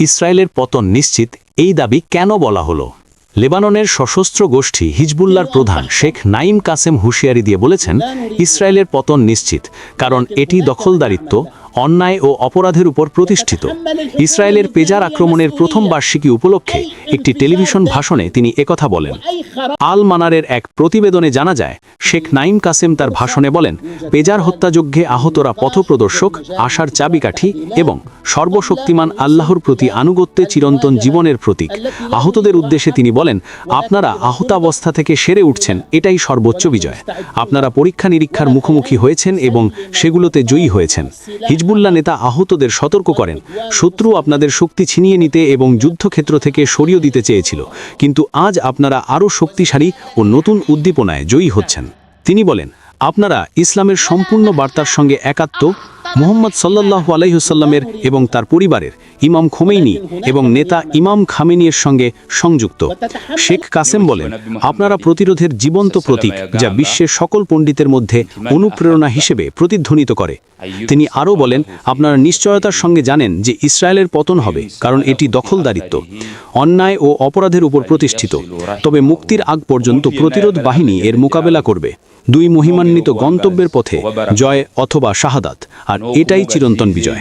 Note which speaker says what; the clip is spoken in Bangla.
Speaker 1: ইসরায়েলের পতন নিশ্চিত, এই দাবি কেন বলা হলো? লেবাননের সশস্ত্র গোষ্ঠী হিজবুল্লাহর প্রধান শেখ নাইম কাসেম হুঁশিয়ারি দিয়ে বলেছেন, ইসরায়েলের পতন নিশ্চিত, কারণ এটি দখলদারিত্ব, অন্যায় ও অপরাধের উপর প্রতিষ্ঠিত। ইসরায়েলের পেজার আক্রমণের প্রথম বার্ষিকী উপলক্ষে একটি টেলিভিশন ভাষণে তিনি একথা বলেন। আল মানারের এক প্রতিবেদনে জানা যায়, শেখ নাইম কাসেম তার ভাষণে বলেন, পেজার হত্যাযজ্ঞে আহতরা পথপ্রদর্শক, আশার চাবিকাঠি এবং সর্বশক্তিমান আল্লাহর প্রতি আনুগত্যে চিরন্তন জীবনের প্রতীক। আহতদের উদ্দেশ্যে তিনি বলেন, আপনারা আহতাবস্থা থেকে সেরে উঠছেন, এটাই সর্বোচ্চ বিজয়। আপনারা পরীক্ষা নিরীক্ষার মুখোমুখি হয়েছেন এবং সেগুলোতে জয়ী হয়েছেন। হিজবুল্লাহ নেতা আহতদের সতর্ক করেন, শত্রু আপনাদের শক্তি ছিনিয়ে নিতে এবং যুদ্ধক্ষেত্র থেকে সরিয়ে দিতে চেয়েছিল, কিন্তু আজ আপনারা আরও শক্তিশালী ও নতুন উদ্দীপনায় জয়ী হচ্ছেন। তিনি বলেন, আপনারা ইসলামের সম্পূর্ণ বার্তার সঙ্গে একাত্ম, মুহাম্মদ সাল্লাল্লাহু আলাইহি ওয়াসাল্লামের এবং তার পরিবারের, ইমাম খোমেনি এবং নেতা ইমাম খামেনির সঙ্গে সংযুক্ত। শেখ কাসেম বলেন, আপনারা প্রতিরোধের জীবন্ত প্রতীক, যা বিশ্বের সকল পণ্ডিতের মধ্যে অনুপ্রেরণা হিসেবে প্রতিধ্বনিত করে। তিনি আরও বলেন, আপনারা নিশ্চয়তার সঙ্গে জানেন যে ইসরায়েলের পতন হবে, কারণ এটি দখলদারিত্ব, অন্যায় ও অপরাধের উপর প্রতিষ্ঠিত। তবে মুক্তির আগ পর্যন্ত প্রতিরোধ বাহিনী এর মোকাবেলা করবে। দুই মহিমান্বিত গন্তব্যের পথে জয় অথবা শাহাদাত, আর এটাই চিরন্তন বিজয়।